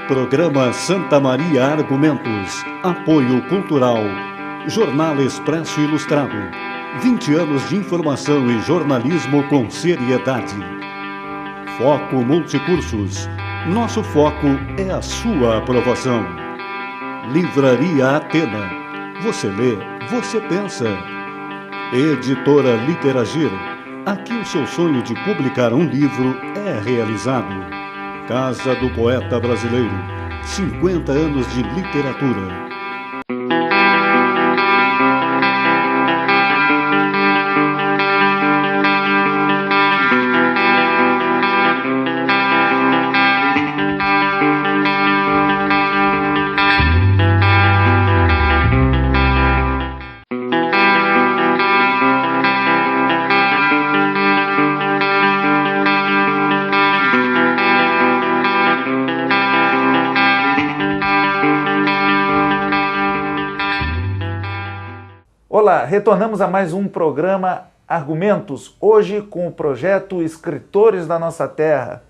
Programa Santa Maria Argumentos. Apoio Cultural. Jornal Expresso Ilustrado. 20 anos de informação e jornalismo com seriedade. Foco Multicursos. Nosso foco é a sua aprovação. Livraria Atena. Você lê, você pensa. Editora Literagir. Aqui o seu sonho de publicar um livro é realizado. Casa do Poeta Brasileiro. 50 anos de literatura. Olá, retornamos a mais um programa Argumentos, hoje com o projeto Escritores da Nossa Terra.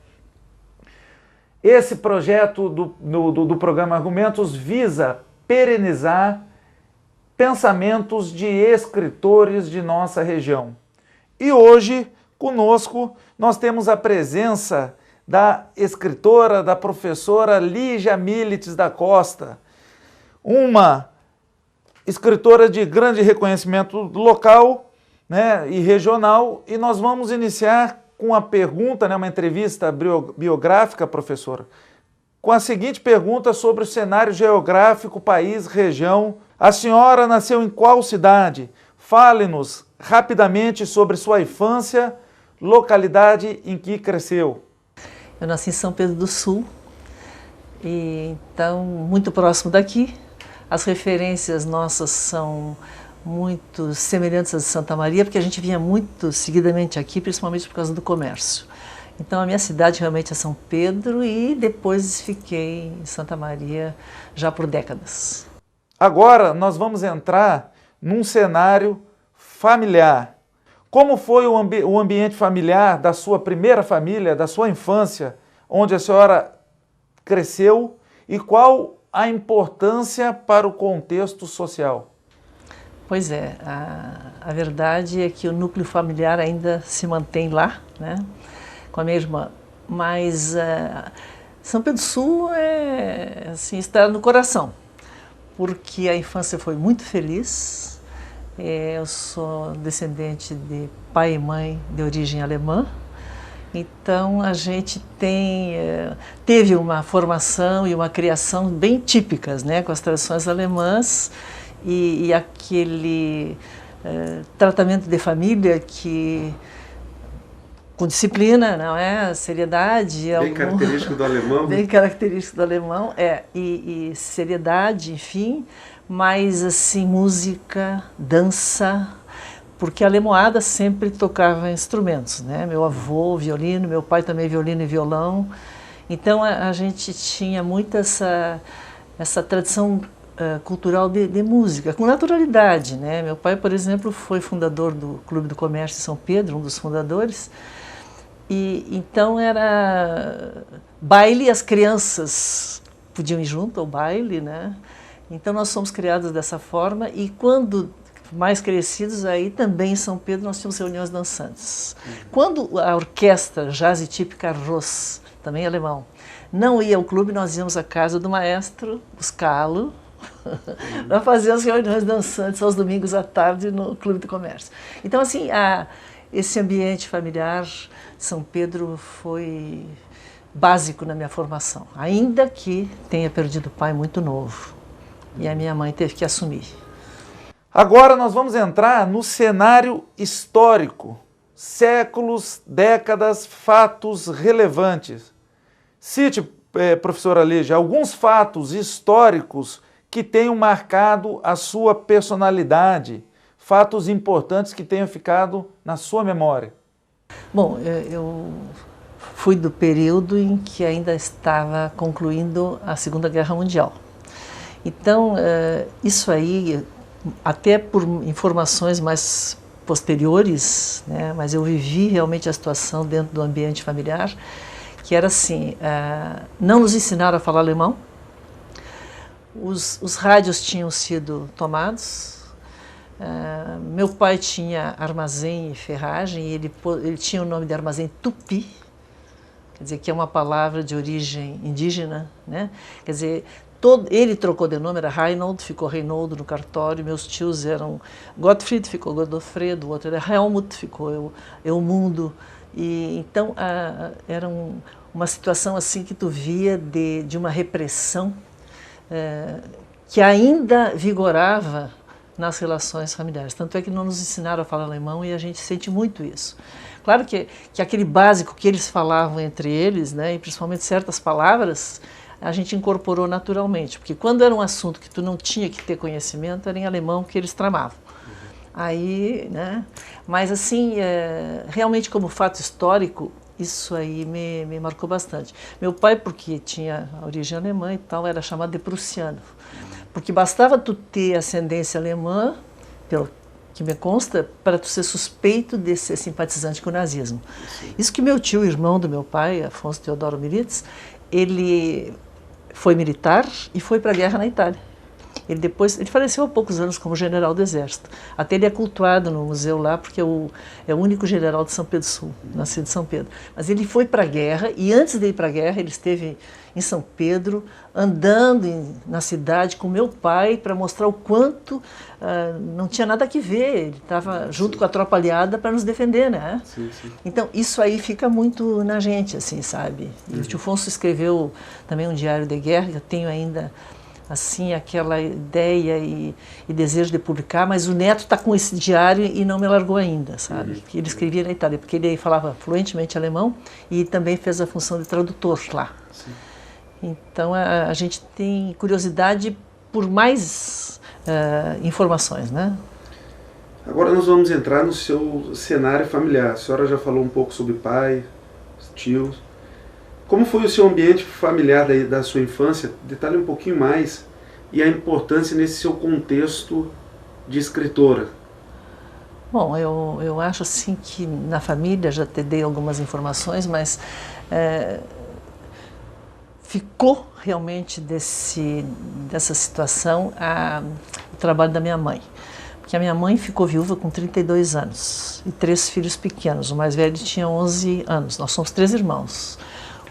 Esse projeto do programa Argumentos visa perenizar pensamentos de escritores de nossa região. E hoje, conosco, nós temos a presença da escritora, da professora Lígia Milites da Costa, uma escritora de grande reconhecimento local, né, e regional, e nós vamos iniciar com a pergunta, né, uma entrevista biográfica, professora, com a seguinte pergunta sobre o cenário geográfico, país, região. A senhora nasceu em qual cidade? Fale-nos rapidamente sobre sua infância, localidade em que cresceu. Eu nasci em São Pedro do Sul, e então muito próximo daqui. As referências nossas são muito semelhantes às de Santa Maria, porque a gente vinha muito seguidamente aqui, principalmente por causa do comércio. Então a minha cidade realmente é São Pedro e depois fiquei em Santa Maria já por décadas. Agora nós vamos entrar num cenário familiar. Como foi o ambiente familiar da sua primeira família, da sua infância, onde a senhora cresceu, e qual a importância para o contexto social? Pois é, a verdade é que o núcleo familiar ainda se mantém lá, né, com a minha irmã, mas São Pedro do Sul é assim, está no coração, porque a infância foi muito feliz. Eu sou descendente de pai e mãe de origem alemã. Então a gente teve uma formação e uma criação bem típicas, né, com as tradições alemãs e aquele tratamento de família com disciplina, não é? Seriedade. Bem característico do alemão. Bem característico do alemão, e seriedade, enfim, mas assim, música, dança, porque a Lemoada sempre tocava instrumentos, né? Meu avô, violino, meu pai também violino e violão. Então a gente tinha muito essa tradição cultural de música, com naturalidade, né? Meu pai, por exemplo, foi fundador do Clube do Comércio de São Pedro, um dos fundadores, e então era baile, as crianças podiam ir junto ao baile, né? Então nós fomos criados dessa forma, e quando mais crescidos, aí também em São Pedro nós tínhamos reuniões dançantes. Quando a orquestra jazz e típica Ross, também alemão, não ia ao clube, nós íamos à casa do maestro buscá-lo para fazer as reuniões dançantes aos domingos à tarde no Clube do Comércio. Então, assim, esse ambiente familiar de São Pedro foi básico na minha formação, ainda que tenha perdido o pai muito novo, e a minha mãe teve que assumir. Agora nós vamos entrar no cenário histórico, séculos, décadas, fatos relevantes. Cite, professora Lígia, alguns fatos históricos que tenham marcado a sua personalidade, fatos importantes que tenham ficado na sua memória. Bom, eu fui do período em que ainda estava concluindo a Segunda Guerra Mundial. Então, isso aí, até por informações mais posteriores, né, mas eu vivi realmente a situação dentro do ambiente familiar, que era assim, não nos ensinaram a falar alemão, os rádios tinham sido tomados, meu pai tinha armazém e ferragem, e ele tinha o nome de armazém Tupi, quer dizer, que é uma palavra de origem indígena, né? Quer dizer, ele trocou de nome, era Reinhold, ficou Reinoldo no cartório, meus tios eram Gottfried, ficou Godofredo, o outro era Helmut, ficou Eumundo, e então era uma situação assim que tu via de uma repressão que ainda vigorava nas relações familiares. Tanto é que não nos ensinaram a falar alemão e a gente sente muito isso. Claro que aquele básico que eles falavam entre eles, né, e principalmente certas palavras, a gente incorporou naturalmente, porque quando era um assunto que tu não tinha que ter conhecimento, era em alemão que eles tramavam. Aí, né, mas assim, realmente como fato histórico, isso aí me marcou bastante. Meu pai, porque tinha a origem alemã e tal, era chamado de prussiano, porque bastava tu ter ascendência alemã, pelo que me consta, para tu ser suspeito de ser simpatizante com o nazismo. Isso que meu tio, irmão do meu pai, Afonso Teodoro Miritz, ele foi militar e foi para a guerra na Itália. Ele faleceu há poucos anos como general do Exército. Até ele é cultuado no museu lá, porque é o único general de São Pedro Sul, nascido em São Pedro. Mas ele foi para a guerra, e antes de ir para a guerra, ele esteve em São Pedro, andando na cidade com meu pai, para mostrar o quanto não tinha nada que ver. Ele estava junto com a tropa aliada para nos defender, né? Sim, sim. Então, isso aí fica muito na gente, assim, sabe? E o tio Afonso escreveu também um diário de guerra, que eu tenho ainda assim, aquela ideia e desejo de publicar, mas o neto está com esse diário e não me largou ainda, sabe? Que ele escrevia na Itália, porque ele falava fluentemente alemão e também fez a função de tradutor lá. Sim. Então, a gente tem curiosidade por mais informações, né? Agora nós vamos entrar no seu cenário familiar. A senhora já falou um pouco sobre pai, tios. Como foi o seu ambiente familiar da sua infância? Detalhe um pouquinho mais, e a importância nesse seu contexto de escritora. Bom, eu acho assim que na família, já te dei algumas informações, mas ficou realmente dessa situação o trabalho da minha mãe. Porque a minha mãe ficou viúva com 32 anos e 3 filhos pequenos. O mais velho tinha 11 anos. Nós somos 3 irmãos.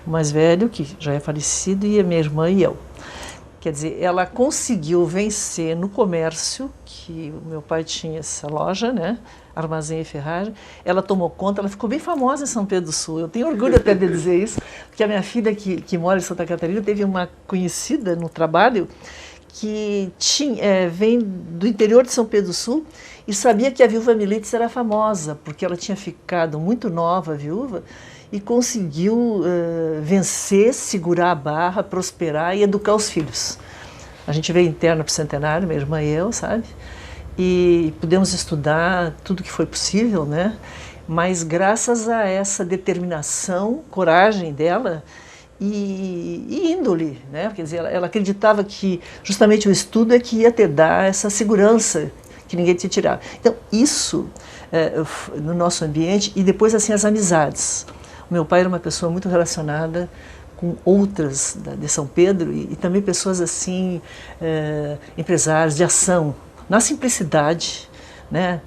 O mais velho, que já é falecido, e a minha irmã e eu. Quer dizer, ela conseguiu vencer no comércio, que o meu pai tinha essa loja, né, armazém e ferragem. Ela tomou conta, ela ficou bem famosa em São Pedro do Sul. Eu tenho orgulho até de dizer isso, porque a minha filha, que mora em Santa Catarina, teve uma conhecida no trabalho que vem do interior de São Pedro do Sul e sabia que a viúva Militz era famosa, porque ela tinha ficado muito nova, viúva, e conseguiu vencer, segurar a barra, prosperar e educar os filhos. A gente veio interna para o centenário, minha irmã e eu, sabe? E pudemos estudar tudo que foi possível, né? Mas graças a essa determinação, coragem dela e índole, né? Quer dizer, ela acreditava que justamente o estudo é que ia te dar essa segurança que ninguém te tirava. Então, isso no nosso ambiente, e depois assim as amizades. O meu pai era uma pessoa muito relacionada com outras de São Pedro e também pessoas assim, empresários de ação. Na simplicidade, né,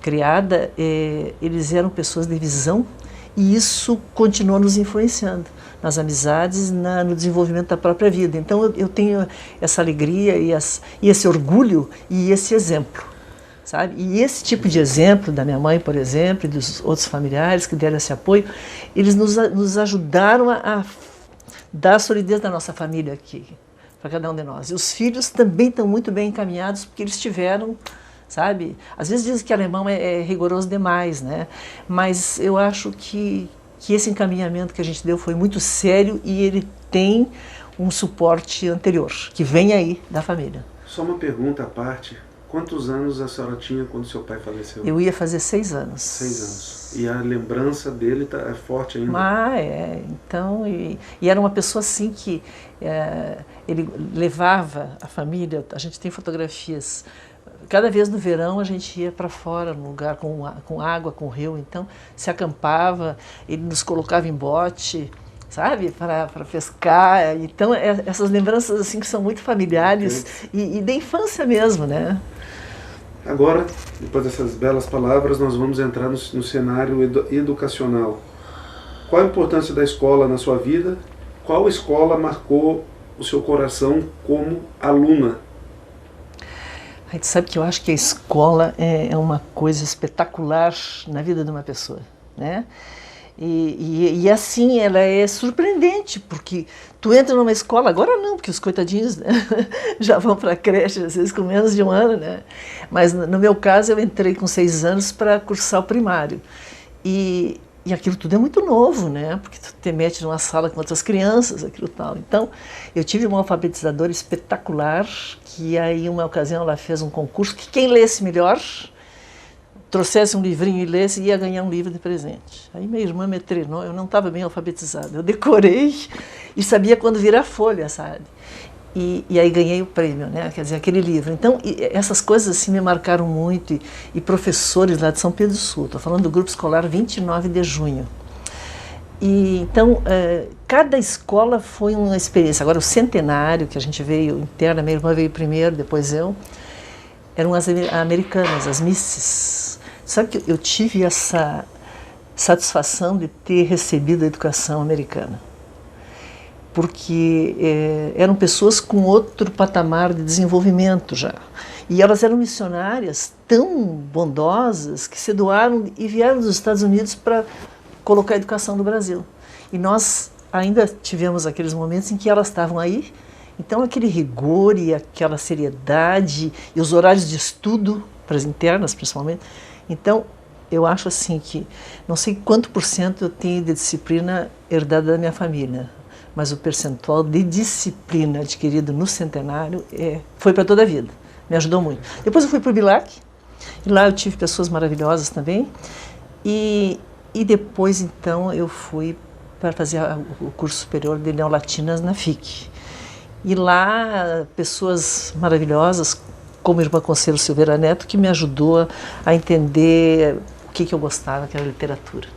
criada, eles eram pessoas de visão, e isso continuou nos influenciando nas amizades, no desenvolvimento da própria vida. Então eu tenho essa alegria e esse orgulho e esse exemplo. Sabe? E esse tipo de exemplo da minha mãe, por exemplo, e dos outros familiares que deram esse apoio, eles nos ajudaram a dar a solidez da nossa família aqui, para cada um de nós. E os filhos também estão muito bem encaminhados, porque eles tiveram, sabe? Às vezes dizem que alemão é rigoroso demais, né? Mas eu acho que esse encaminhamento que a gente deu foi muito sério e ele tem um suporte anterior, que vem aí da família. Só uma pergunta à parte. Quantos anos a senhora tinha quando seu pai faleceu? Eu ia fazer 6 anos. 6 anos. E a lembrança dele é forte ainda? Então, e era uma pessoa assim que ele levava a família, a gente tem fotografias, cada vez no verão a gente ia para fora, num lugar com água, com rio, então se acampava, ele nos colocava em bote, sabe, para pescar. Então, essas lembranças assim que são muito familiares e da infância mesmo, né? Agora, depois dessas belas palavras, nós vamos entrar no cenário educacional. Qual a importância da escola na sua vida? Qual escola marcou o seu coração como aluna? A gente sabe que eu acho que a escola é uma coisa espetacular na vida de uma pessoa, né? E assim, ela é surpreendente, porque tu entra numa escola, agora não, porque os coitadinhos, né, já vão para a creche, às vezes com menos de um ano, né? Mas no meu caso, eu entrei com 6 anos para cursar o primário. E aquilo tudo é muito novo, né? Porque tu te mete numa sala com outras crianças, aquilo tal. Então, eu tive uma alfabetizadora espetacular, que aí, uma ocasião, ela fez um concurso que quem lesse melhor, trouxesse um livrinho e lesse, ia ganhar um livro de presente. Aí minha irmã me treinou, eu não estava bem alfabetizada, eu decorei e sabia quando virar folha, sabe? E aí ganhei o prêmio, né? Quer dizer, aquele livro. Então, essas coisas assim me marcaram muito, e professores lá de São Pedro do Sul, estou falando do grupo escolar 29 de junho. E então, cada escola foi uma experiência. Agora, o centenário, que a gente veio interna, minha irmã veio primeiro, depois eu, eram as americanas, as misses. Sabe que eu tive essa satisfação de ter recebido a educação americana, porque eram pessoas com outro patamar de desenvolvimento já. E elas eram missionárias tão bondosas que se doaram e vieram dos Estados Unidos para colocar a educação no Brasil. E nós ainda tivemos aqueles momentos em que elas estavam aí, então aquele rigor e aquela seriedade e os horários de estudo, para as internas principalmente. Então, eu acho assim que, não sei quanto % eu tenho de disciplina herdada da minha família, mas o percentual de disciplina adquirido no centenário foi para toda a vida, me ajudou muito. Depois eu fui para o Bilac, e lá eu tive pessoas maravilhosas também, e depois então eu fui para fazer o curso superior de Neolatinas na FIC. E lá pessoas maravilhosas, como a irmã Conselho Silveira Neto, que me ajudou a entender o que eu gostava, que era literatura.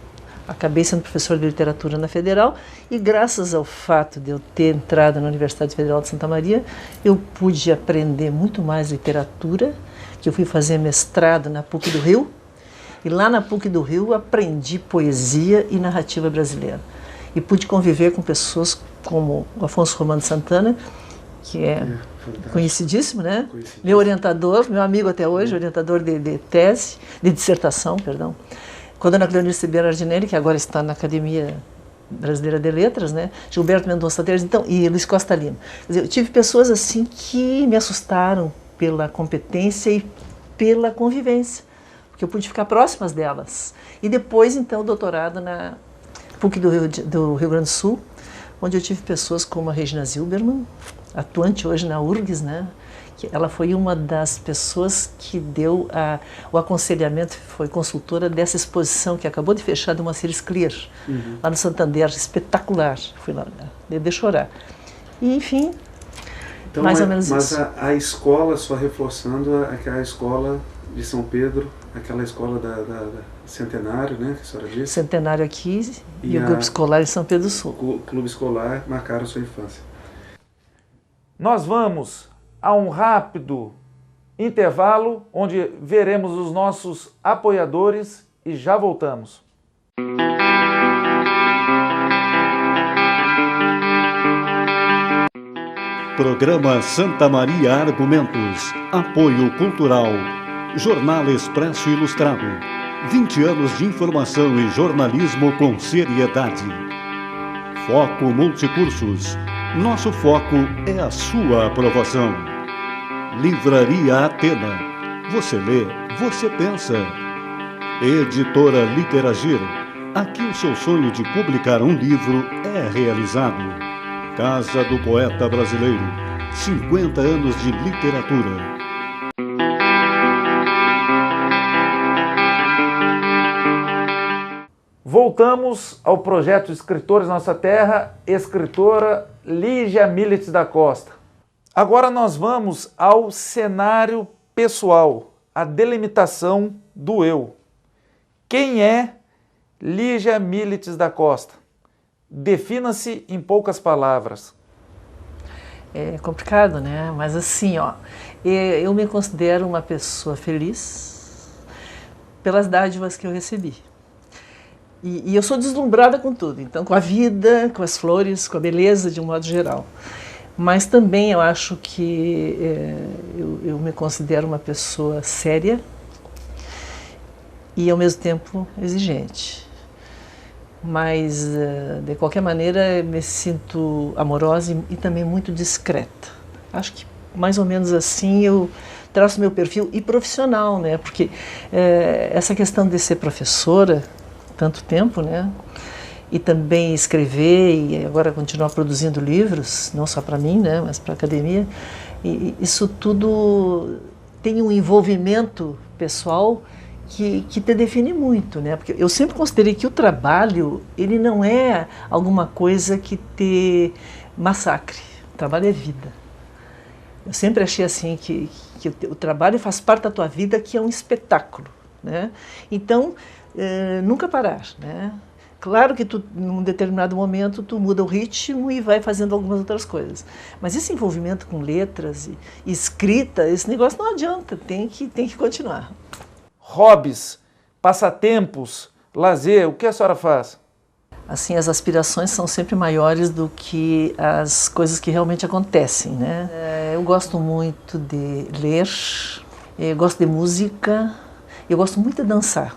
Acabei sendo professor de literatura na Federal e, graças ao fato de eu ter entrado na Universidade Federal de Santa Maria, eu pude aprender muito mais literatura, que eu fui fazer mestrado na PUC do Rio, e lá na PUC do Rio aprendi poesia e narrativa brasileira. E pude conviver com pessoas como o Afonso Romano Santana, que é conhecidíssimo, né? Conhecidíssimo. Meu orientador, meu amigo até hoje, orientador de tese, de dissertação, perdão. Com a dona Cleonice Ribeiro Ardinelli, que agora está na Academia Brasileira de Letras, né? Gilberto Mendonça Teles, então, e Luiz Costa Lima. Quer dizer, eu tive pessoas assim que me assustaram pela competência e pela convivência, porque eu pude ficar próximas delas. E depois, então, doutorado na PUC do Rio Grande do Sul, onde eu tive pessoas como a Regina Zilberman, atuante hoje na URGS, né? Que ela foi uma das pessoas que deu o aconselhamento, foi consultora dessa exposição que acabou de fechar do Moacir Scliar, lá no Santander, espetacular. Fui lá, de chorar. E, enfim, então, mais ou menos isso. Mas a escola, só reforçando, aquela escola de São Pedro, aquela escola da Centenário, né, que a senhora disse? Centenário aqui e o Grupo Escolar em São Pedro do Sul. O Clube Escolar marcaram sua infância. Nós vamos a um rápido intervalo, onde veremos os nossos apoiadores e já voltamos. Programa Santa Maria Argumentos. Apoio Cultural. Jornal Expresso Ilustrado. 20 anos de informação e jornalismo com seriedade. Foco Multicursos. Nosso foco é a sua aprovação. Livraria Atena. Você lê, você pensa. Editora Literagir. Aqui o seu sonho de publicar um livro é realizado. Casa do Poeta Brasileiro. 50 anos de literatura. Voltamos ao projeto Escritores Nossa Terra, escritora Lígia Milites da Costa. Agora nós vamos ao cenário pessoal, a delimitação do eu. Quem é Lígia Milites da Costa? Defina-se em poucas palavras. É complicado, né? Mas assim, ó, eu me considero uma pessoa feliz pelas dádivas que eu recebi. E eu sou deslumbrada com tudo, então com a vida, com as flores, com a beleza de um modo geral. Mas também eu acho que eu me considero uma pessoa séria e ao mesmo tempo exigente. Mas de qualquer maneira me sinto amorosa e também muito discreta. Acho que mais ou menos assim eu traço meu perfil e profissional, né? Porque essa questão de ser professora tanto tempo, né? E também escrever e agora continuar produzindo livros, não só para mim, né? Mas para a academia. E isso tudo tem um envolvimento pessoal que te define muito, né? Porque eu sempre considerei que o trabalho, ele não é alguma coisa que te massacre. O trabalho é vida. Eu sempre achei assim que o trabalho faz parte da tua vida, que é um espetáculo, né? Então, nunca parar, né? Claro que tu, num determinado momento, tu muda o ritmo e vai fazendo algumas outras coisas. Mas esse envolvimento com letras e escrita, esse negócio não adianta, tem que continuar. Hobbies, passatempos, lazer, o que a senhora faz? Assim, as aspirações são sempre maiores do que as coisas que realmente acontecem, né? Eu gosto muito de ler, eu gosto de música, eu gosto muito de dançar,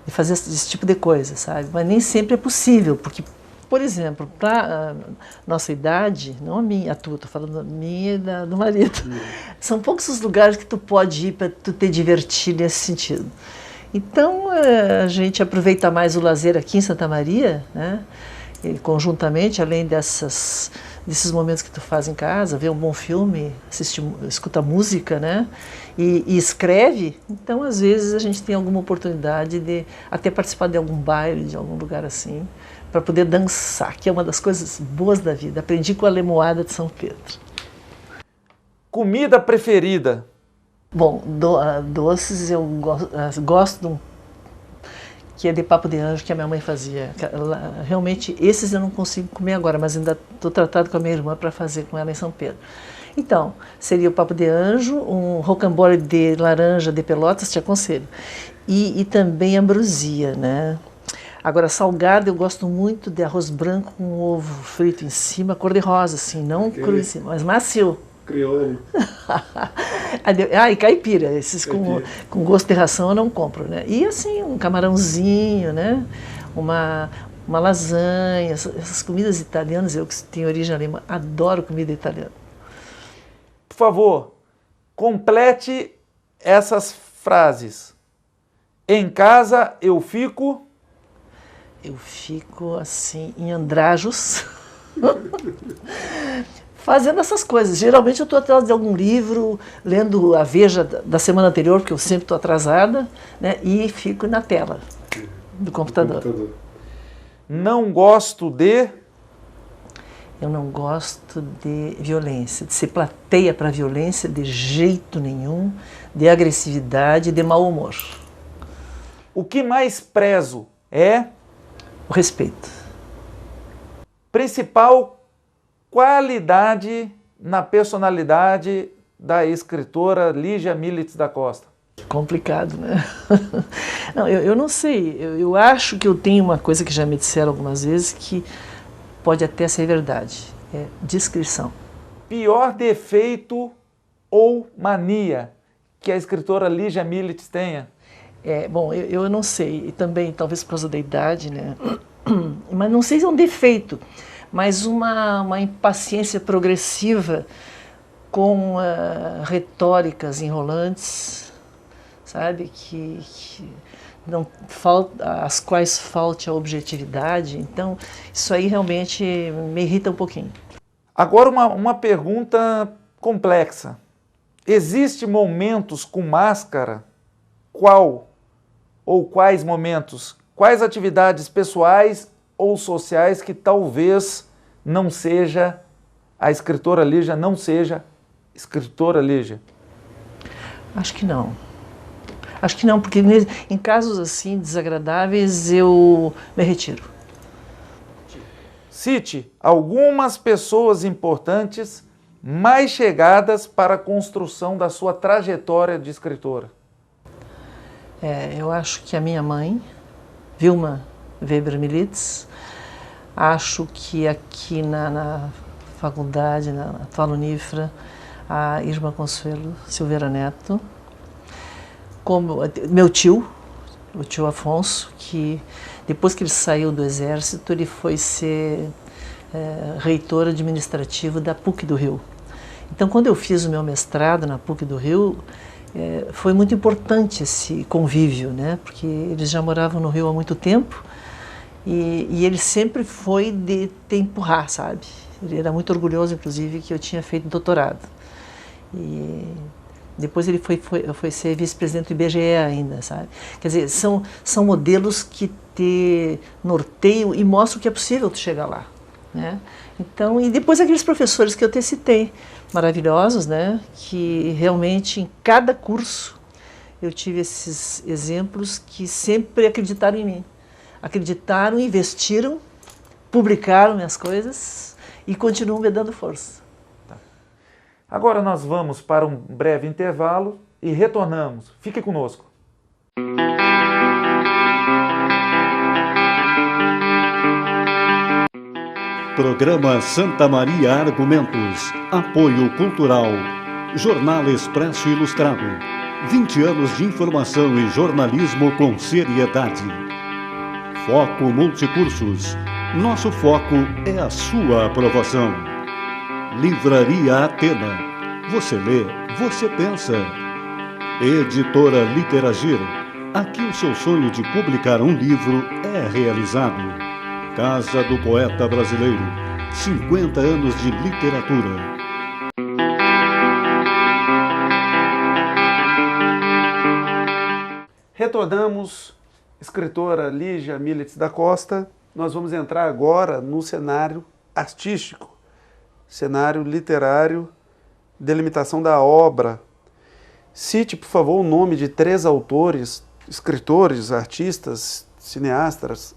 de fazer esse tipo de coisa, sabe? Mas nem sempre é possível, porque, por exemplo, para a nossa idade, não a minha, a tua, estou falando a minha e do marido, são poucos os lugares que tu pode ir para tu te divertir nesse sentido. Então, a gente aproveita mais o lazer aqui em Santa Maria, né? E, conjuntamente, além desses momentos que tu faz em casa, vê um bom filme, escuta música, né? E escreve. Então, às vezes, a gente tem alguma oportunidade de até participar de algum baile, de algum lugar assim, para poder dançar, que é uma das coisas boas da vida. Aprendi com a Lemoada de São Pedro. Comida preferida? Bom, doces eu gosto de um que é de papo de anjo, que a minha mãe fazia. Realmente, esses eu não consigo comer agora, mas ainda estou tratado com a minha irmã para fazer com ela em São Pedro. Então, seria o papo de anjo, um rocambole de laranja de Pelotas, te aconselho. E também ambrosia, né? Agora, salgado, eu gosto muito de arroz branco com ovo frito em cima, cor-de-rosa, assim, não cru em cima, mas macio. Crioulo. E caipira, esses com gosto de ração eu não compro, né? E assim, um camarãozinho, né? Uma lasanha, essas comidas italianas, eu que tenho origem alemã, adoro comida italiana. Por favor, complete essas frases. Em casa eu fico... Eu fico assim, em andrajos, fazendo essas coisas. Geralmente eu estou atrás de algum livro, lendo a Veja da semana anterior, porque eu sempre estou atrasada, né? E fico na tela do computador. Não gosto de... Eu não gosto de violência, de ser plateia para violência de jeito nenhum, de agressividade, de mau humor. O que mais prezo é... O respeito. Principal qualidade na personalidade da escritora Lígia Militz da Costa? Complicado, né? Não, eu não sei. Eu acho que eu tenho uma coisa que já me disseram algumas vezes que pode até ser verdade. É discrição. Pior defeito ou mania que a escritora Lígia Militz tenha? Bom, eu não sei, e também talvez por causa da idade, né? Mas não sei se é um defeito, mas uma impaciência progressiva com retóricas enrolantes, sabe? Que não falta, às quais falte a objetividade. Então, isso aí realmente me irrita um pouquinho. Agora uma pergunta complexa. Existem momentos com máscara? Qual ou quais momentos? Quais atividades pessoais ou sociais que talvez não seja, a escritora Lígia não seja escritora Lígia? Acho que não. Acho que não, porque em casos assim desagradáveis eu me retiro. Cite algumas pessoas importantes mais chegadas para a construção da sua trajetória de escritora. Eu acho que a minha mãe, Vilma Weber Militz, acho que aqui na faculdade, na atual Unifra, a Irma Consuelo Silveira Neto, como meu tio, o tio Afonso, que depois que ele saiu do exército, ele foi ser reitor administrativo da PUC do Rio. Então, quando eu fiz o meu mestrado na PUC do Rio, foi muito importante esse convívio, né? Porque eles já moravam no Rio há muito tempo e ele sempre foi de te empurrar, sabe? Ele era muito orgulhoso, inclusive, que eu tinha feito doutorado. E depois ele foi ser vice-presidente do IBGE ainda, sabe? Quer dizer, são modelos que te norteiam e mostram que é possível tu chegar lá, né? Então, e depois aqueles professores que eu te citei, maravilhosos, né? Que realmente em cada curso eu tive esses exemplos que sempre acreditaram em mim. Acreditaram, investiram, publicaram minhas coisas e continuam me dando força. Agora nós vamos para um breve intervalo e retornamos. Fique conosco. Programa Santa Maria Argumentos. Apoio Cultural. Jornal Expresso Ilustrado. 20 anos de informação e jornalismo com seriedade. Foco Multicursos. Nosso foco é a sua aprovação. Livraria Atena. Você lê, você pensa. Editora Literagir. Aqui o seu sonho de publicar um livro é realizado. Casa do Poeta Brasileiro. 50 anos de literatura. Retornamos, escritora Lígia Militz da Costa. Nós vamos entrar agora no cenário artístico, cenário literário, delimitação da obra. Cite, por favor, o nome de 3 autores, escritores, artistas, cineastas,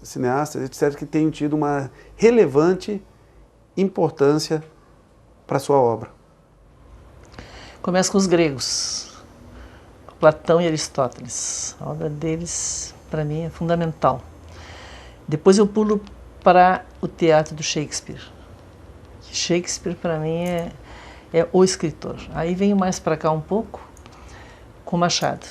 etc., que tenham tido uma relevante importância para a sua obra. Começa com os gregos, Platão e Aristóteles. A obra deles, para mim, é fundamental. Depois eu pulo para o teatro do Shakespeare. Shakespeare, para mim, é o escritor. Aí venho mais para cá um pouco com Machado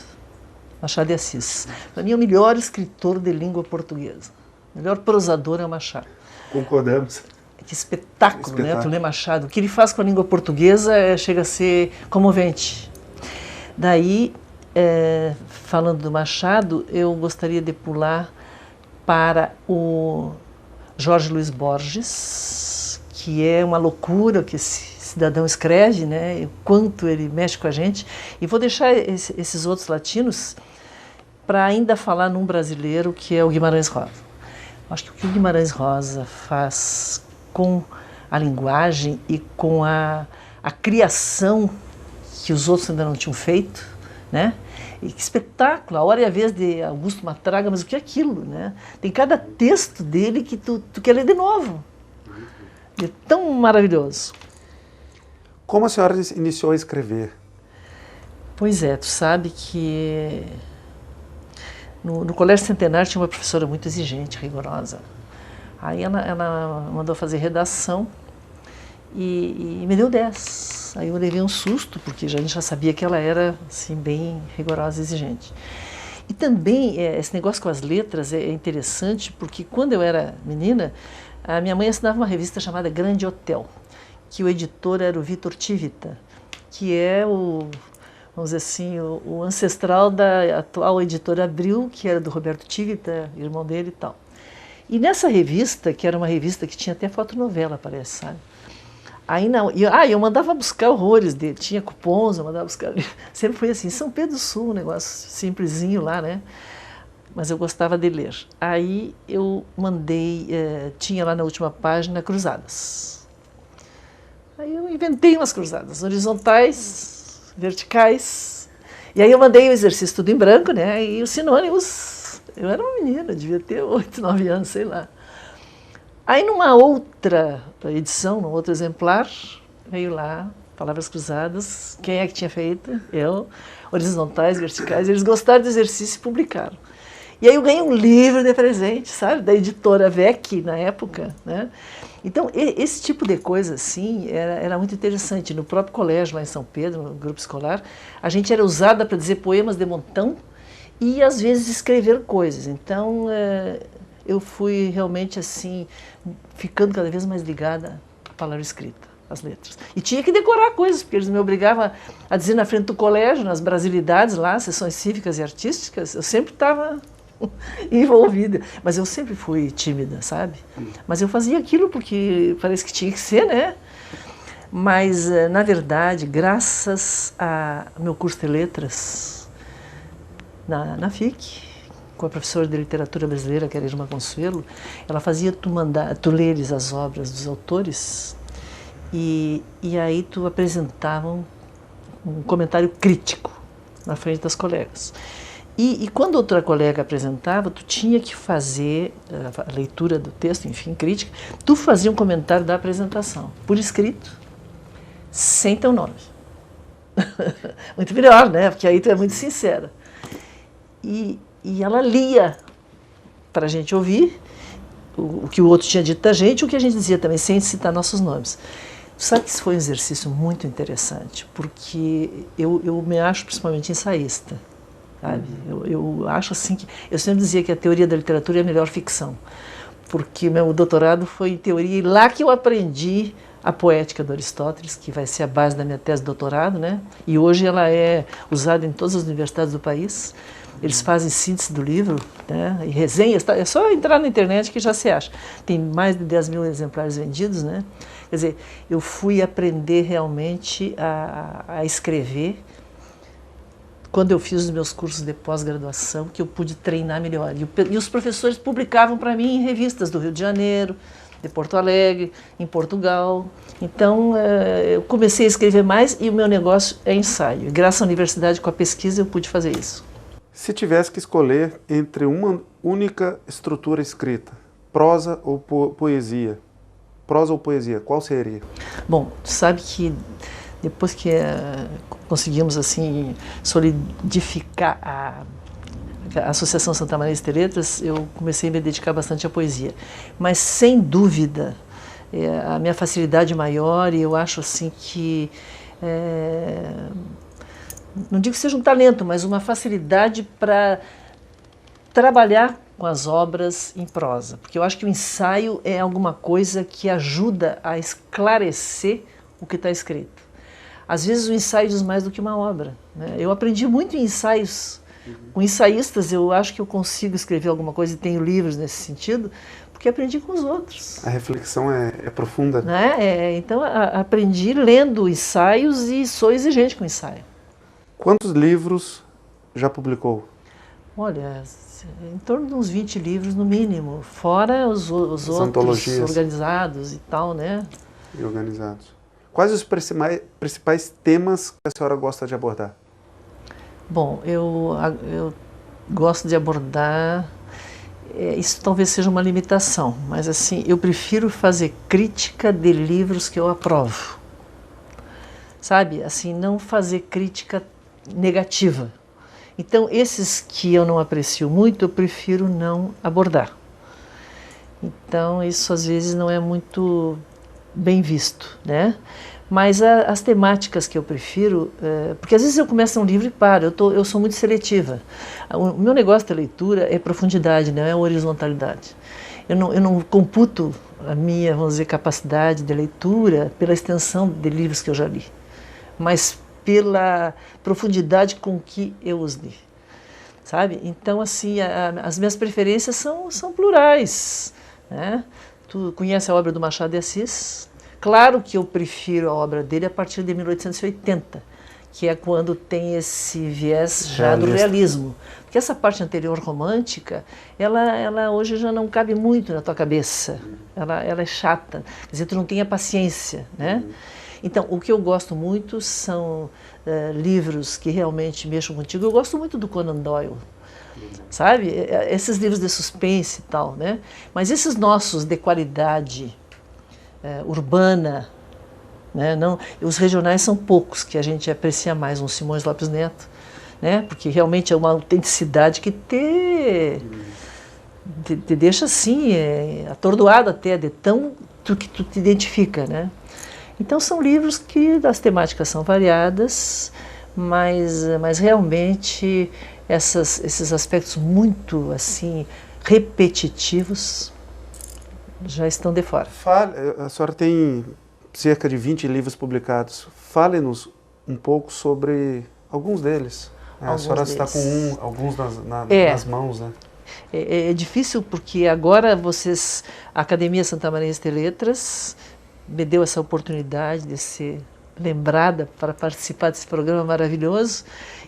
de Assis. Para mim é o melhor escritor de língua portuguesa. O melhor prosador é o Machado. Concordamos. Que espetáculo, né? Tu lê Machado. O que ele faz com a língua portuguesa chega a ser comovente. Daí, falando do Machado, eu gostaria de pular para o Jorge Luiz Borges, que é uma loucura que esse cidadão escreve, né? O quanto ele mexe com a gente. E vou deixar esses outros latinos para ainda falar num brasileiro, que é o Guimarães Rosa. Acho que o que o Guimarães Rosa faz com a linguagem e com a criação que os outros ainda não tinham feito, né? E que espetáculo, A Hora e a Vez de Augusto Matraga, mas o que é aquilo, né? Tem cada texto dele que tu quer ler de novo. É tão maravilhoso. Como a senhora iniciou a escrever? Pois é, tu sabe que no Colégio Centenário tinha uma professora muito exigente, rigorosa. Aí ela mandou fazer redação e me deu 10. Aí eu levei um susto, porque a gente já sabia que ela era assim, bem rigorosa e exigente. E também esse negócio com as letras é interessante, porque quando eu era menina, a minha mãe assinava uma revista chamada Grande Hotel, que o editor era o Vitor Tivita, que é vamos dizer assim, o ancestral da atual editora Abril, que era do Roberto Tivita, irmão dele e tal. E nessa revista, que era uma revista que tinha até fotonovela, parece, sabe? Aí eu mandava buscar horrores dele, tinha cupons, eu mandava buscar. Sempre foi assim, São Pedro do Sul, um negócio simplesinho lá, né? Mas eu gostava de ler. Aí eu mandei, tinha lá na última página Cruzadas. Aí eu inventei umas cruzadas, horizontais, verticais. E aí eu mandei o exercício tudo em branco, né? E os sinônimos. Eu era uma menina, devia ter 8, 9 anos, sei lá. Aí numa outra edição, num outro exemplar, veio lá, Palavras Cruzadas, quem é que tinha feito? Eu, horizontais, verticais, eles gostaram do exercício e publicaram. E aí eu ganhei um livro de presente, sabe, da editora VEC, na época, né? Então, esse tipo de coisa, assim, era muito interessante. No próprio colégio, lá em São Pedro, no grupo escolar, a gente era usada para dizer poemas de montão e, às vezes, escrever coisas. Então, eu fui realmente, assim, ficando cada vez mais ligada à palavra escrita, às letras. E tinha que decorar coisas, porque eles me obrigavam a dizer na frente do colégio, nas brasilidades lá, sessões cívicas e artísticas, eu sempre estava envolvida, mas eu sempre fui tímida, sabe? Mas eu fazia aquilo porque parece que tinha que ser, né? Mas, na verdade, graças ao meu curso de letras na FIC, com a professora de literatura brasileira, que era Irma Consuelo, ela fazia tu leres as obras dos autores e aí tu apresentava um comentário crítico na frente das colegas. E quando outra colega apresentava, tu tinha que fazer a leitura do texto, enfim, crítica, tu fazia um comentário da apresentação, por escrito, sem teu nome. Muito melhor, né? Porque aí tu é muito sincera. E ela lia para a gente ouvir o que o outro tinha dito da gente, o que a gente dizia também, sem citar nossos nomes. Sabe que isso foi um exercício muito interessante, porque eu me acho principalmente ensaísta. Sabe? Eu acho assim que... Eu sempre dizia que a teoria da literatura é a melhor ficção, porque meu doutorado foi em teoria, e lá que eu aprendi a poética do Aristóteles, que vai ser a base da minha tese de doutorado, né? E hoje ela é usada em todas as universidades do país. Eles fazem síntese do livro, né? E resenhas, é só entrar na internet que já se acha. Tem mais de 10 mil exemplares vendidos, né? Quer dizer, eu fui aprender realmente a escrever quando eu fiz os meus cursos de pós-graduação, que eu pude treinar melhor. E os professores publicavam para mim em revistas do Rio de Janeiro, de Porto Alegre, em Portugal. Então, eu comecei a escrever mais e o meu negócio é ensaio. E graças à universidade, com a pesquisa, eu pude fazer isso. Se tivesse que escolher entre uma única estrutura escrita, prosa ou poesia, qual seria? Bom, tu sabe que depois que conseguimos assim solidificar a Associação Santa Maria de Letras, eu comecei a me dedicar bastante à poesia. Mas, sem dúvida, a minha facilidade maior, e eu acho assim que, não digo que seja um talento, mas uma facilidade para trabalhar com as obras em prosa. Porque eu acho que o ensaio é alguma coisa que ajuda a esclarecer o que está escrito. Às vezes o ensaio diz mais do que uma obra, né? Eu aprendi muito em ensaios. Com ensaístas eu acho que eu consigo escrever alguma coisa e tenho livros nesse sentido, porque aprendi com os outros. A reflexão é profunda. Né? Então aprendi lendo ensaios e sou exigente com ensaio. Quantos livros já publicou? Olha, em torno de uns 20 livros no mínimo, fora os outros organizados e tal, né? E organizados. Quais os principais temas que a senhora gosta de abordar? Bom, eu gosto de abordar, isso talvez seja uma limitação, mas assim, eu prefiro fazer crítica de livros que eu aprovo. Sabe, assim, não fazer crítica negativa. Então, esses que eu não aprecio muito, eu prefiro não abordar. Então, isso às vezes não é muito bem visto, né? Mas as temáticas que eu prefiro, porque às vezes eu começo um livro e paro, eu sou muito seletiva. O meu negócio da leitura é profundidade, não é horizontalidade. Eu não computo a minha, vamos dizer, capacidade de leitura pela extensão de livros que eu já li, mas pela profundidade com que eu os li, sabe? Então, assim, as minhas preferências são plurais, né? Tu conhece a obra do Machado de Assis? Claro que eu prefiro a obra dele a partir de 1880, que é quando tem esse viés já do realismo. Porque essa parte anterior romântica, ela hoje já não cabe muito na tua cabeça. Ela é chata, quer dizer, tu não tem a paciência, né? Então, o que eu gosto muito são livros que realmente mexam contigo. Eu gosto muito do Conan Doyle. sabe? Esses livros de suspense e tal, né? Mas esses nossos de qualidade urbana, né? Não, os regionais são poucos que a gente aprecia mais, um Simões Lopes Neto, né? Porque realmente é uma autenticidade que te deixa assim, atordoado até, de tão que tu te identifica, né? Então são livros que as temáticas são variadas, mas realmente esses aspectos muito assim repetitivos já estão de fora. A senhora tem cerca de 20 livros publicados. Fale-nos um pouco sobre alguns deles. A senhora está com alguns nas mãos, né? É difícil porque agora a Academia Santamarense de Letras me deu essa oportunidade de ser lembrada para participar desse programa maravilhoso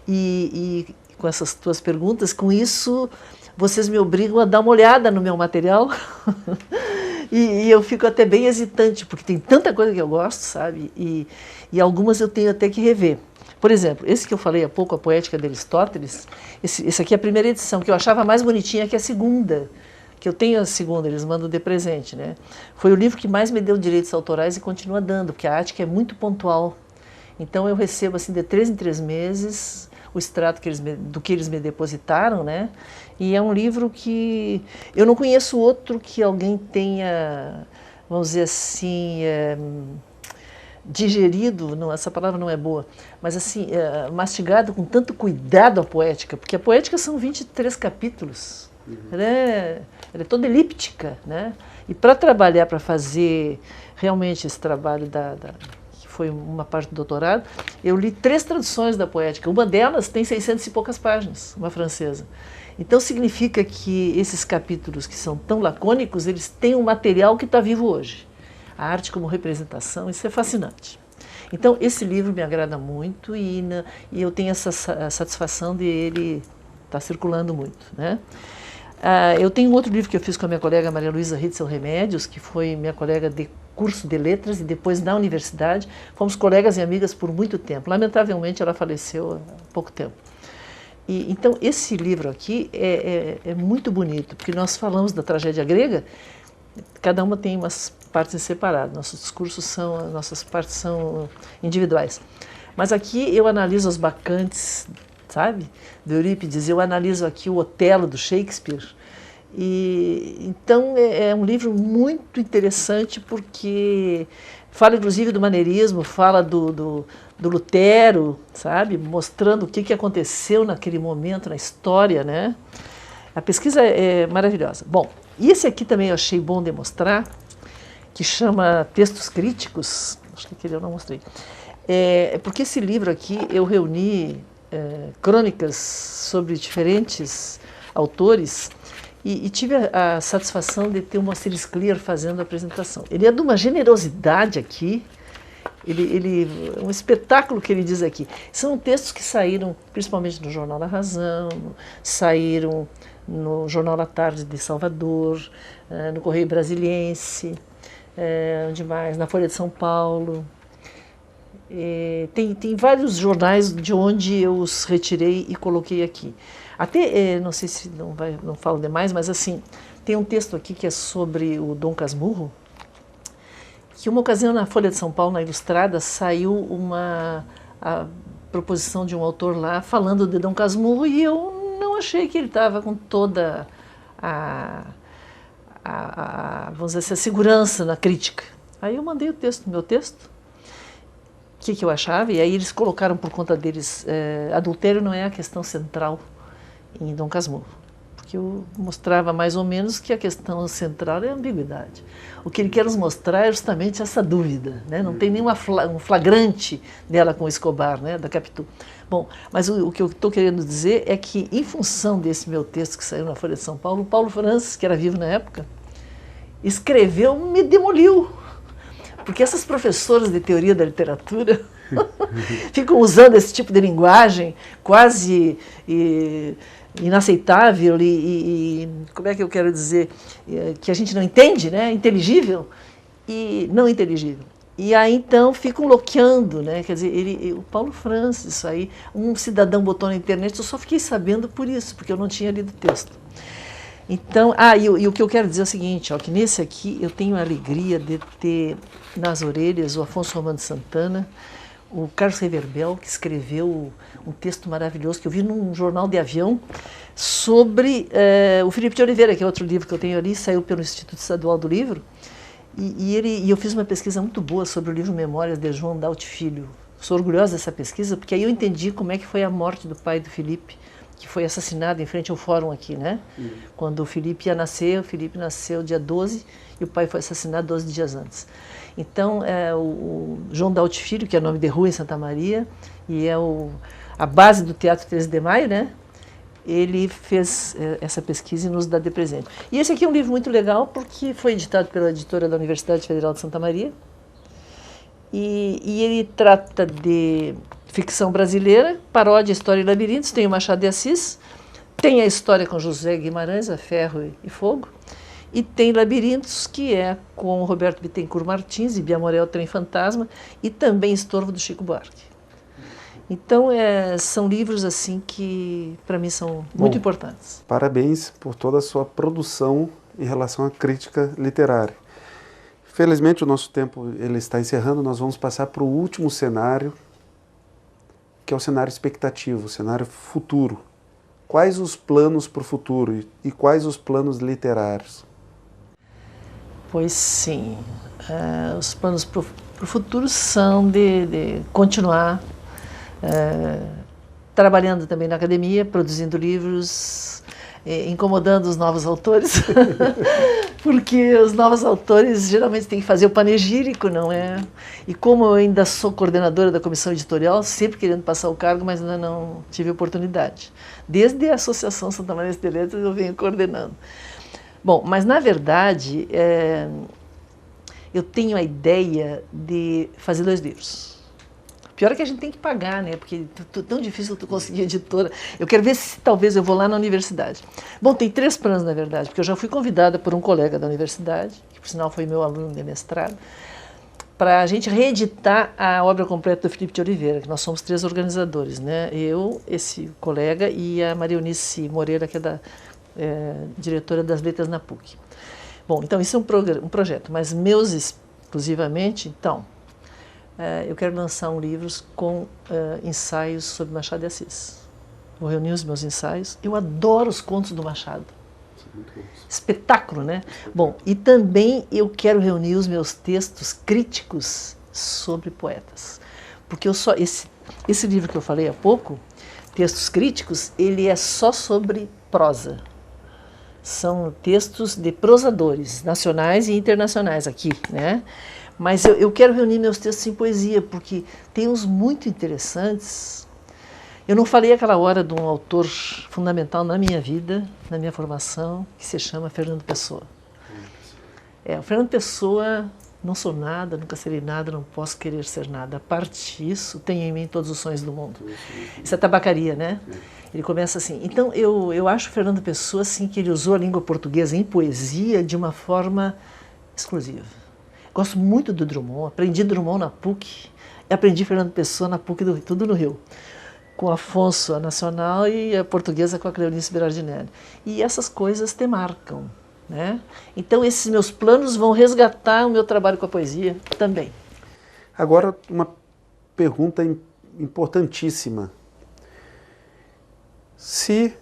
e com essas tuas perguntas, com isso vocês me obrigam a dar uma olhada no meu material e eu fico até bem hesitante, porque tem tanta coisa que eu gosto, sabe? E algumas eu tenho até que rever. Por exemplo, esse que eu falei há pouco, A Poética de Aristóteles, esse aqui é a primeira edição, que eu achava mais bonitinha que a segunda, que eu tenho a segunda, eles mandam de presente, né? Foi o livro que mais me deu direitos autorais e continua dando, porque a Ática é muito pontual. Então eu recebo assim de 3 em 3 meses o extrato do que eles me depositaram, né? E é um livro que eu não conheço outro que alguém tenha, vamos dizer assim, digerido, não, essa palavra não é boa, mas assim, mastigado com tanto cuidado a poética, porque a poética são 23 capítulos, ela é toda elíptica, né? E para trabalhar, para fazer realmente esse trabalho que foi uma parte do doutorado, eu li 3 traduções da poética, uma delas tem 600 e poucas páginas, uma francesa. Então significa que esses capítulos que são tão lacônicos, eles têm um material que está vivo hoje. A arte como representação, isso é fascinante. Então, esse livro me agrada muito e eu tenho essa satisfação de ele estar circulando muito, né? Eu tenho outro livro que eu fiz com a minha colega Maria Luísa Ritzel Remédios, que foi minha colega de curso de letras e depois na universidade. Fomos colegas e amigas por muito tempo. Lamentavelmente, ela faleceu há pouco tempo. Então, esse livro aqui é muito bonito, porque nós falamos da tragédia grega, cada uma tem umas partes separadas, nossos discursos nossas partes são individuais. Mas aqui eu analiso as bacantes, sabe, do Eurípides, eu analiso aqui o Otelo do Shakespeare. Então é um livro muito interessante porque fala inclusive do maneirismo, fala do Lutero, sabe, mostrando o que aconteceu naquele momento na história, né? A pesquisa é maravilhosa. Bom, e esse aqui também eu achei bom demonstrar, que chama Textos Críticos, acho que aquele eu não mostrei, porque esse livro aqui eu reuni crônicas sobre diferentes autores e tive a satisfação de ter o Moacir Scliar fazendo a apresentação. Ele é de uma generosidade aqui, um espetáculo que ele diz aqui. São textos que saíram principalmente no Jornal da Razão, saíram no Jornal da Tarde de Salvador, no Correio Brasiliense, onde mais? Na Folha de São Paulo. Tem vários jornais de onde eu os retirei e coloquei aqui. Até, não sei se não falo demais, mas assim, tem um texto aqui que é sobre o Dom Casmurro, que uma ocasião na Folha de São Paulo, na Ilustrada, saiu a proposição de um autor lá falando de Dom Casmurro e eu não achei que ele estava com toda vamos dizer assim, a segurança na crítica. Aí eu mandei meu texto, o que eu achava, e aí eles colocaram por conta deles, adultério não é a questão central em Dom Casmurro, porque eu mostrava mais ou menos que a questão central é a ambiguidade. O que ele quer nos mostrar é justamente essa dúvida, né? Não tem nenhum flagrante dela com o Escobar, né? Da Capitu. Bom, mas o que eu estou querendo dizer é que, em função desse meu texto que saiu na Folha de São Paulo, o Paulo Francis, que era vivo na época, escreveu, me demoliu. Porque essas professoras de teoria da literatura ficam usando esse tipo de linguagem quase inaceitável e como é que eu quero dizer, que a gente não entende, né? Inteligível e não inteligível. E aí, então, ficam loqueando, né? Quer dizer, o Paulo Francis, isso aí, um cidadão botou na internet, eu só fiquei sabendo por isso, porque eu não tinha lido o texto. Então, e o que eu quero dizer é o seguinte, ó, que nesse aqui eu tenho a alegria de ter nas orelhas o Afonso Romano de Santana, o Carlos Reverbel, que escreveu um texto maravilhoso que eu vi num jornal de avião sobre o Felipe de Oliveira, que é outro livro que eu tenho ali, saiu pelo Instituto Estadual do Livro, e eu fiz uma pesquisa muito boa sobre o livro Memórias de João Daut Filho. Sou orgulhosa dessa pesquisa, porque aí eu entendi como é que foi a morte do pai do Felipe, que foi assassinado em frente ao fórum aqui, né? Quando o Felipe ia nascer, o Felipe nasceu dia 12 e o pai foi assassinado 12 dias antes. Então, o João Daut Filho, que é nome de rua em Santa Maria, e é a base do Teatro 13 de Maio, né? Ele fez essa pesquisa e nos dá de presente. E esse aqui é um livro muito legal, porque foi editado pela editora da Universidade Federal de Santa Maria, e ele trata de ficção brasileira, paródia, história e labirintos, tem o Machado de Assis, tem a história com José Guimarães, a Ferro e Fogo, e tem Labirintos, que é com o Roberto Bittencourt Martins e Bia Morel, Trem Fantasma, e também Estorvo do Chico Buarque. Então, são livros assim que, para mim, são muito importantes. Parabéns por toda a sua produção em relação à crítica literária. Felizmente, o nosso tempo ele está encerrando, nós vamos passar para o último cenário, que é o cenário expectativo, o cenário futuro. Quais os planos para o futuro e quais os planos literários? Pois sim, os planos para o futuro são de continuar trabalhando também na academia, produzindo livros, incomodando os novos autores, porque os novos autores geralmente têm que fazer o panegírico, não é? E como eu ainda sou coordenadora da comissão editorial, sempre querendo passar o cargo, mas ainda não tive oportunidade. Desde a Associação Santa Maria de Letras eu venho coordenando. Bom, mas na verdade, eu tenho a ideia de fazer 2 livros. Pior é que a gente tem que pagar, né? Porque é tão difícil tu conseguir editora. Eu quero ver se talvez eu vou lá na universidade. Bom, tem 3 planos, na verdade, porque eu já fui convidada por um colega da universidade, que por sinal foi meu aluno de mestrado, para a gente reeditar a obra completa do Felipe de Oliveira, que nós somos 3 organizadores, né? Eu, esse colega e a Maria Eunice Moreira, que é diretora das letras na PUC. Bom, então isso é um projeto, mas meus exclusivamente, então, eu quero lançar um livro com ensaios sobre Machado de Assis. Vou reunir os meus ensaios. Eu adoro os contos do Machado. Espetáculo, né? Bom, e também eu quero reunir os meus textos críticos sobre poetas. Porque esse livro que eu falei há pouco, Textos Críticos, ele é só sobre prosa. São textos de prosadores nacionais e internacionais aqui, né? Mas eu quero reunir meus textos em poesia, porque tem uns muito interessantes. Eu não falei aquela hora de um autor fundamental na minha vida, na minha formação, que se chama Fernando Pessoa. O Fernando Pessoa, não sou nada, nunca serei nada, não posso querer ser nada. A parte disso, tenho em mim todos os sonhos do mundo. Isso é tabacaria, né? Ele começa assim. Então, eu acho o Fernando Pessoa assim, que ele usou a língua portuguesa em poesia de uma forma exclusiva. Gosto muito do Drummond, aprendi Drummond na PUC, e aprendi Fernando Pessoa na PUC, tudo no Rio. Com Afonso, a nacional, e a portuguesa com a Cleonice Berardinelli. E essas coisas te marcam, né? Então, esses meus planos vão resgatar o meu trabalho com a poesia também. Agora, uma pergunta importantíssima. Se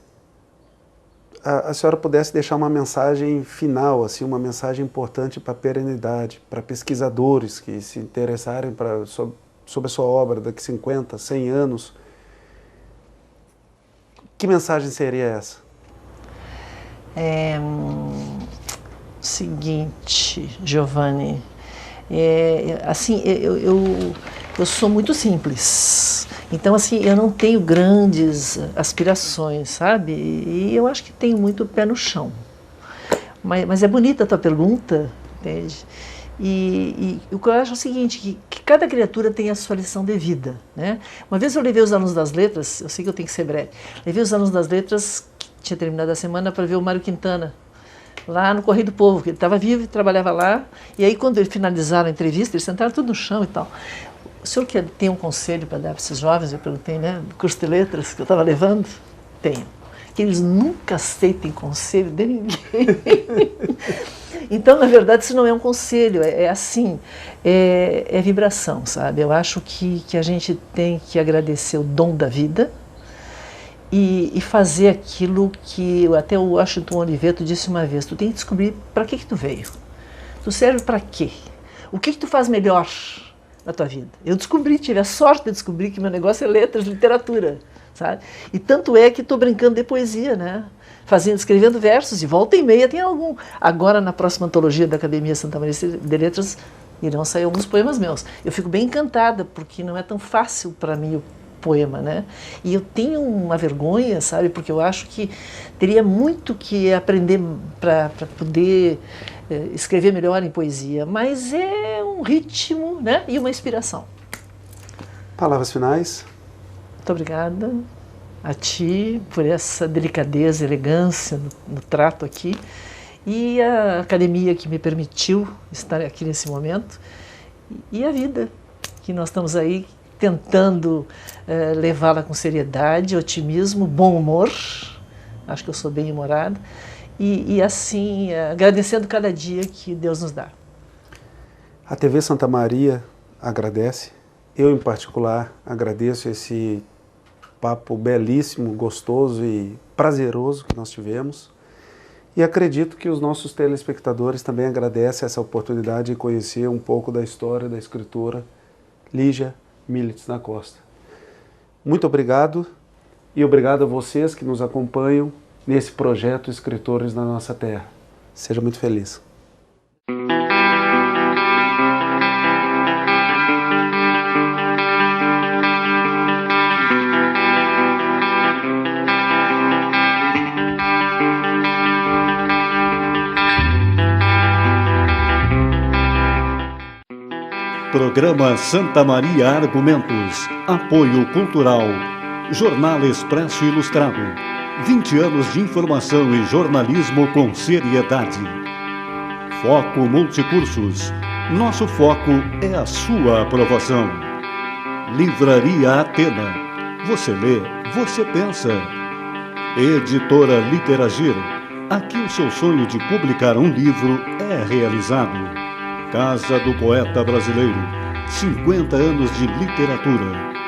a senhora pudesse deixar uma mensagem final, assim, uma mensagem importante para a perenidade, para pesquisadores que se interessarem sobre a sua obra daqui a 50, 100 anos, que mensagem seria essa? Seguinte, Giovanni, assim, eu sou muito simples. Então, assim, eu não tenho grandes aspirações, sabe? E eu acho que tenho muito pé no chão. Mas é bonita a tua pergunta, entende? E o que eu acho é o seguinte, que cada criatura tem a sua lição de vida, né? Uma vez eu levei os alunos das letras, eu sei que eu tenho que ser breve, levei os alunos das letras, que tinha terminado a semana, para ver o Mário Quintana, lá no Correio do Povo, que ele estava vivo e trabalhava lá. E aí, quando eles finalizaram a entrevista, eles sentaram tudo no chão e tal. O senhor tem um conselho para dar para esses jovens? Eu perguntei, né? Do curso de letras que eu estava levando? Tenho. Que eles nunca aceitem conselho de ninguém. Então, na verdade, isso não é um conselho, é assim, é vibração, sabe? Eu acho que a gente tem que agradecer o dom da vida e fazer aquilo que até o Washington Oliveto disse uma vez: tu tem que descobrir para que tu veio. Tu serve para quê? O que tu faz melhor na tua vida? Eu descobri, tive a sorte de descobrir que meu negócio é letras, literatura, sabe? E tanto é que estou brincando de poesia, né? Escrevendo versos, e volta e meia tem algum. Agora, na próxima antologia da Academia Santa Maria de Letras, irão sair alguns poemas meus. Eu fico bem encantada, porque não é tão fácil para mim o poema, né? E eu tenho uma vergonha, sabe? Porque eu acho que teria muito que aprender para poder escrever melhor em poesia, mas é um ritmo, né? E uma inspiração. Palavras finais? Muito obrigada a ti por essa delicadeza, elegância no trato aqui, e a academia que me permitiu estar aqui nesse momento, e a vida, que nós estamos aí tentando levá-la com seriedade, otimismo, bom humor. Acho que eu sou bem humorada, e assim, agradecendo cada dia que Deus nos dá. A TV Santa Maria agradece, eu em particular agradeço esse papo belíssimo, gostoso e prazeroso que nós tivemos, e acredito que os nossos telespectadores também agradecem essa oportunidade de conhecer um pouco da história da escritora Lígia Milites da Costa. Muito obrigado, e obrigado a vocês que nos acompanham nesse projeto Escritores na Nossa Terra. Seja muito feliz. Programa Santa Maria Argumentos. Apoio Cultural. Jornal Expresso Ilustrado. 20 anos de informação e jornalismo com seriedade. Foco Multicursos. Nosso foco é a sua aprovação. Livraria Atena. Você lê, você pensa. Editora Literagir. Aqui o seu sonho de publicar um livro é realizado. Casa do Poeta Brasileiro, 50 anos de literatura.